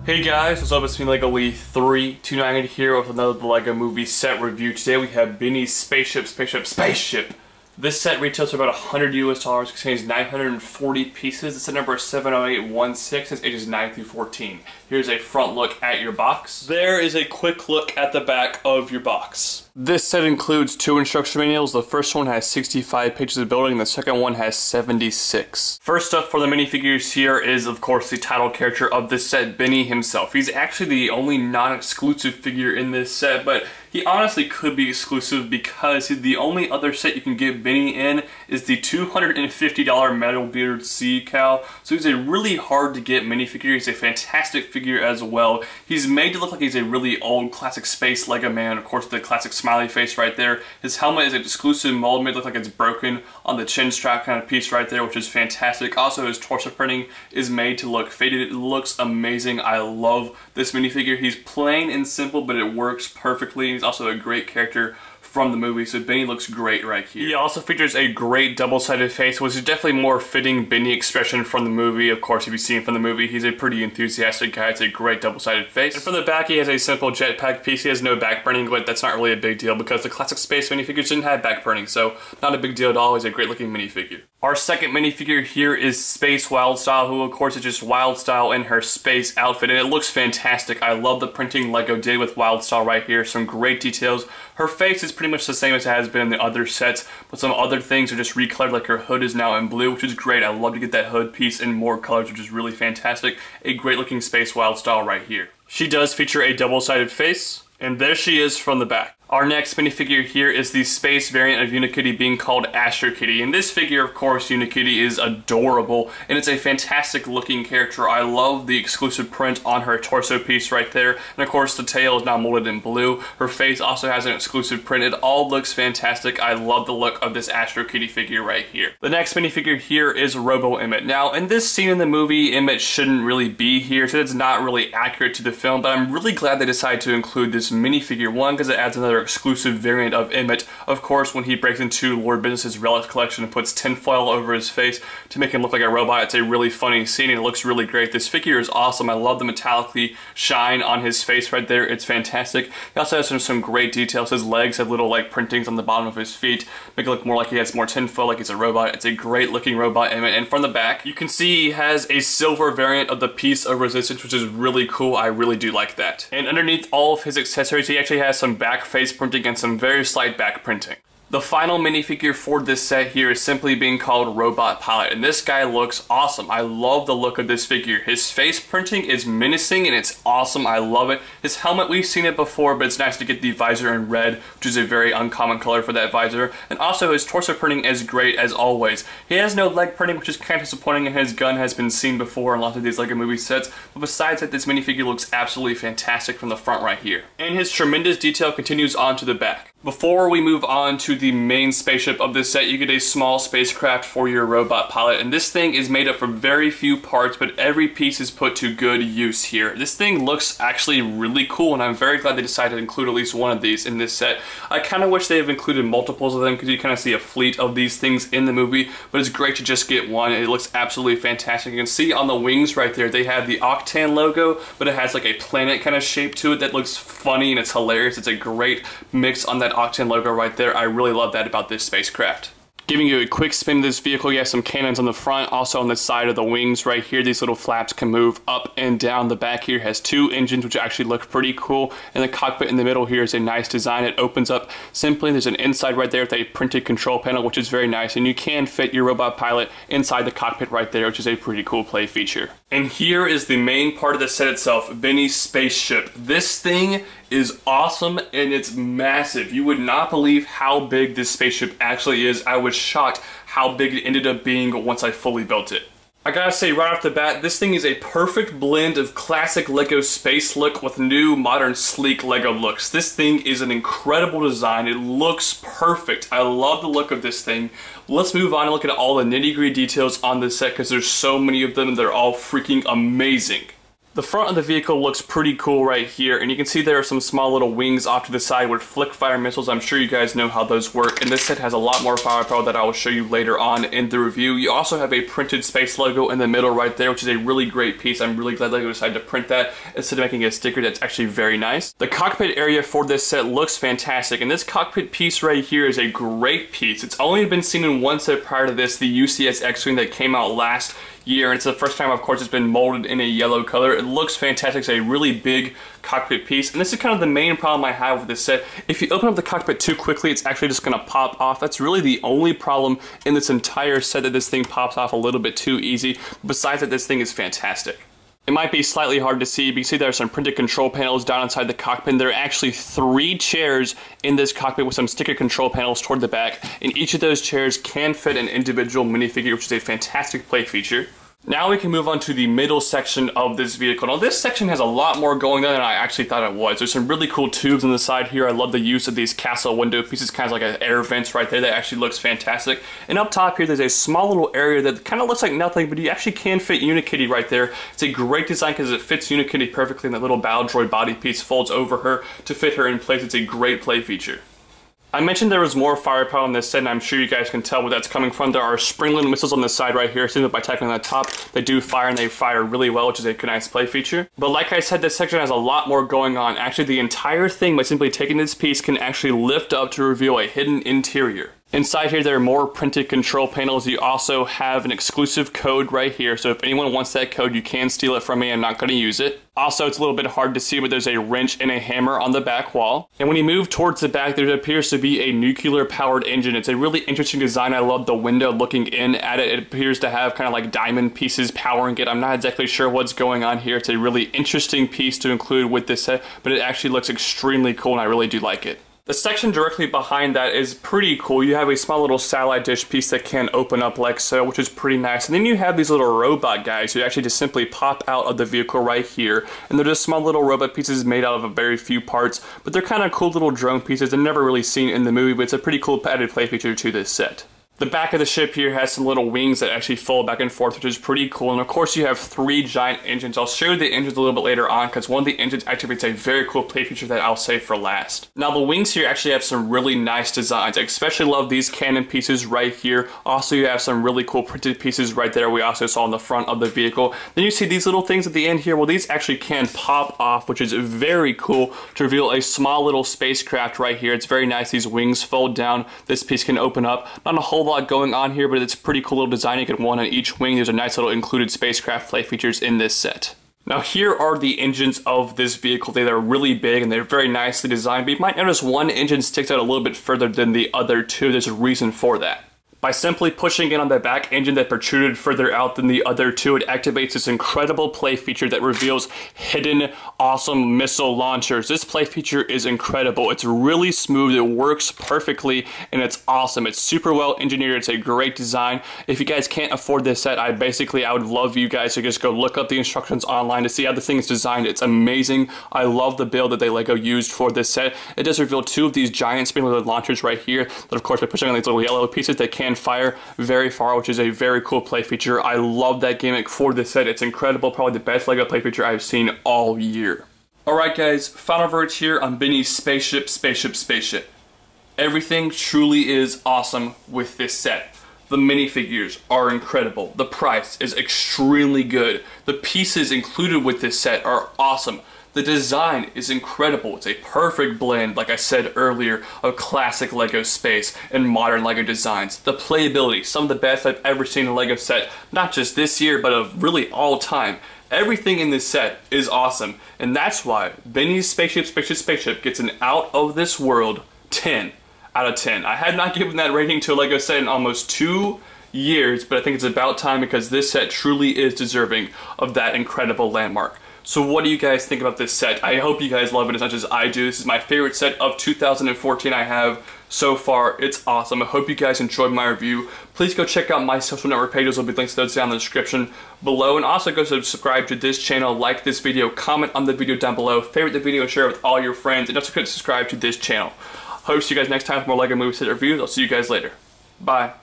Hey guys, what's up? It's me, Lego Lee 329 here with another LEGO Movie set review. Today we have Benny's Spaceship. This set retails for about $100 US, contains 940 pieces. The set number is 70816, it's ages 9 through 14. Here's a front look at your box. There is a quick look at the back of your box. This set includes 2 instruction manuals. The first one has 65 pages of building, and the second one has 76. First up for the minifigures here is, of course, the title character of this set, Benny himself. He's actually the only non-exclusive figure in this set, but he honestly could be exclusive because the only other set you can get Benny in is the $250 Metal Beard Sea Cow. So he's a really hard to get minifigure. He's a fantastic figure as well. He's made to look like he's a really old classic space Lego man. Of course, the classic smiley face right there. His helmet is an exclusive mold made to look like it's broken on the chin strap kind of piece right there, which is fantastic. Also, his torso printing is made to look faded. It looks amazing. I love this minifigure. He's plain and simple, but it works perfectly. He's also a great character from the movie, so Benny looks great right here. He also features a great double-sided face, which is definitely more fitting Benny expression from the movie. Of course, if you've seen him from the movie, he's a pretty enthusiastic guy. It's a great double-sided face. And from the back, he has a simple jetpack piece. He has no back burning, but that's not really a big deal because the classic space minifigures didn't have back burning, so not a big deal at all. He's a great-looking minifigure. Our second minifigure here is Space Wildstyle, who of course is just Wildstyle in her space outfit, and it looks fantastic. I love the printing Lego did with Wildstyle right here. Some great details. Her face is pretty much the same as it has been in the other sets, but some other things are just recolored, like her hood is now in blue, which is great. I love to get that hood piece in more colors, which is really fantastic. A great looking Space Wildstyle right here. She does feature a double-sided face, and there she is from the back. Our next minifigure here is the space variant of Unikitty being called Astro Kitty. In this figure, of course, Unikitty is adorable, and it's a fantastic looking character. I love the exclusive print on her torso piece right there, and of course the tail is now molded in blue. Her face also has an exclusive print. It all looks fantastic. I love the look of this Astro Kitty figure right here. The next minifigure here is Robo Emmett. Now, in this scene in the movie, Emmett shouldn't really be here, so it's not really accurate to the film, but I'm really glad they decided to include this minifigure, one, because it adds another exclusive variant of Emmett. Of course, when he breaks into Lord Business's relic collection and puts tinfoil over his face to make him look like a robot, it's a really funny scene and it looks really great. This figure is awesome. I love the metallically shine on his face right there. It's fantastic. He also has some great details. His legs have little like printings on the bottom of his feet, make it look more like he has more tinfoil, like he's a robot. It's a great looking robot Emmett. And from the back, you can see he has a silver variant of the piece of resistance, which is really cool. I really do like that. And underneath all of his accessories, he actually has some back face printing and some very slight back printing. The final minifigure for this set here is simply being called Robot Pilot, and this guy looks awesome. I love the look of this figure. His face printing is menacing and it's awesome. I love it. His helmet, we've seen it before, but it's nice to get the visor in red, which is a very uncommon color for that visor. And also his torso printing is great as always. He has no leg printing, which is kind of disappointing, and his gun has been seen before in lots of these LEGO movie sets. But besides that, this minifigure looks absolutely fantastic from the front right here. And his tremendous detail continues on to the back. Before we move on to the main spaceship of this set, you get a small spacecraft for your robot pilot, and this thing is made up from very few parts, but every piece is put to good use here. This thing looks actually really cool, and I'm very glad they decided to include at least one of these in this set. I kind of wish they have included multiples of them because you kind of see a fleet of these things in the movie, but it's great to just get one. It looks absolutely fantastic. You can see on the wings right there, they have the Octan logo, but it has like a planet kind of shape to it that looks funny and it's hilarious. It's a great mix on that Octan logo right there. I really love that about this spacecraft. Giving you a quick spin of this vehicle, you have some cannons on the front, also on the side of the wings right here. These little flaps can move up and down. The back here has 2 engines, which actually look pretty cool. And the cockpit in the middle here is a nice design. It opens up simply. There's an inside right there with a printed control panel, which is very nice. And you can fit your robot pilot inside the cockpit right there, which is a pretty cool play feature. And here is the main part of the set itself, Benny's Spaceship. This thing is awesome and it's massive. You would not believe how big this spaceship actually is. I was shocked how big it ended up being once I fully built it. I gotta say right off the bat, this thing is a perfect blend of classic LEGO space look with new, modern, sleek LEGO looks. This thing is an incredible design. It looks perfect. I love the look of this thing. Let's move on and look at all the nitty-gritty details on this set because there's so many of them and they're all freaking amazing. The front of the vehicle looks pretty cool right here, and you can see there are some small little wings off to the side with flick fire missiles. I'm sure you guys know how those work, and this set has a lot more firepower that I will show you later on in the review. You also have a printed space logo in the middle right there, which is a really great piece. I'm really glad LEGO decided to print that instead of making a sticker. That's actually very nice. The cockpit area for this set looks fantastic, and this cockpit piece right here is a great piece. It's only been seen in one set prior to this, the UCS X-Wing that came out last year, and it's the first time, of course, it's been molded in a yellow color. It looks fantastic. It's a really big cockpit piece, and this is kind of the main problem I have with this set. If you open up the cockpit too quickly, it's actually just going to pop off. That's really the only problem in this entire set, that this thing pops off a little bit too easy. Besides that, this thing is fantastic. It might be slightly hard to see, but you see there are some printed control panels down inside the cockpit, and there are actually 3 chairs in this cockpit with some sticker control panels toward the back, and each of those chairs can fit an individual minifigure, which is a fantastic play feature. Now we can move on to the middle section of this vehicle. Now this section has a lot more going on than I actually thought it was. There's some really cool tubes on the side here. I love the use of these castle window pieces, kind of like an air vents right there. That actually looks fantastic. And up top here, there's a small little area that kind of looks like nothing, but you actually can fit Unikitty right there. It's a great design because it fits Unikitty perfectly, and that little bow droid body piece folds over her to fit her in place. It's a great play feature. I mentioned there was more firepower on this set, and I'm sure you guys can tell where that's coming from. There are spring-loaded missiles on the side right here. Seen by tapping on the top, they do fire, and they fire really well, which is a nice play feature. But like I said, this section has a lot more going on. Actually, the entire thing, by simply taking this piece, can actually lift up to reveal a hidden interior. Inside here, there are more printed control panels. You also have an exclusive code right here, so if anyone wants that code, you can steal it from me. I'm not going to use it. Also, it's a little bit hard to see, but there's a wrench and a hammer on the back wall. And when you move towards the back, there appears to be a nuclear-powered engine. It's a really interesting design. I love the window looking in at it. It appears to have kind of like diamond pieces powering it. I'm not exactly sure what's going on here. It's a really interesting piece to include with this set, but it actually looks extremely cool, and I really do like it. The section directly behind that is pretty cool. You have a small little satellite dish piece that can open up like so, which is pretty nice. And then you have these little robot guys who actually just simply pop out of the vehicle right here. And they're just small little robot pieces made out of a very few parts, but they're kind of cool little drone pieces. They're never really seen in the movie, but it's a pretty cool added play feature to this set. The back of the ship here has some little wings that actually fold back and forth, which is pretty cool. And of course, you have 3 giant engines. I'll show you the engines a little bit later on, because one of the engines activates a very cool play feature that I'll save for last. Now, the wings here actually have some really nice designs. I especially love these cannon pieces right here. Also, you have some really cool printed pieces right there we also saw on the front of the vehicle. Then you see these little things at the end here. Well, these actually can pop off, which is very cool to reveal a small little spacecraft right here. It's very nice. These wings fold down. This piece can open up. Not a whole lot going on here, but it's a pretty cool little design. You get one on each wing. There's a nice little included spacecraft play features in this set. Now here are the engines of this vehicle. They're really big and they're very nicely designed, but you might notice one engine sticks out a little bit further than the other 2. There's a reason for that. By simply pushing in on the back engine that protruded further out than the other 2, it activates this incredible play feature that reveals hidden, awesome missile launchers. This play feature is incredible. It's really smooth, it works perfectly, and it's awesome. It's super well engineered. It's a great design. If you guys can't afford this set, I would love you guys to just go look up the instructions online to see how the thing is designed. It's amazing. I love the build that they LEGO used for this set. It does reveal 2 of these giant spin-loaded launchers right here that, of course, by pushing on these little yellow pieces, they can fire very far, which is a very cool play feature. I love that gimmick for this set. It's incredible. Probably the best LEGO play feature I've seen all year. Alright guys, final verdict here on Benny's Spaceship, Spaceship, Spaceship. Everything truly is awesome with this set. The minifigures are incredible. The price is extremely good. The pieces included with this set are awesome. The design is incredible. It's a perfect blend, like I said earlier, of classic LEGO space and modern LEGO designs. The playability, some of the best I've ever seen in a LEGO set, not just this year, but of really all time. Everything in this set is awesome, and that's why Benny's Spaceship, Spaceship, Spaceship gets an out of this world 10 out of 10. I had not given that rating to a LEGO set in almost 2 years, but I think it's about time because this set truly is deserving of that incredible landmark. So what do you guys think about this set? I hope you guys love it as much as I do. This is my favorite set of 2014 I have so far. It's awesome. I hope you guys enjoyed my review. Please go check out my social network pages. There'll be links to those down in the description below. And also go subscribe to this channel, like this video, comment on the video down below, favorite the video, share it with all your friends, and also subscribe to this channel. Hope to see you guys next time for more LEGO movie set reviews. I'll see you guys later. Bye.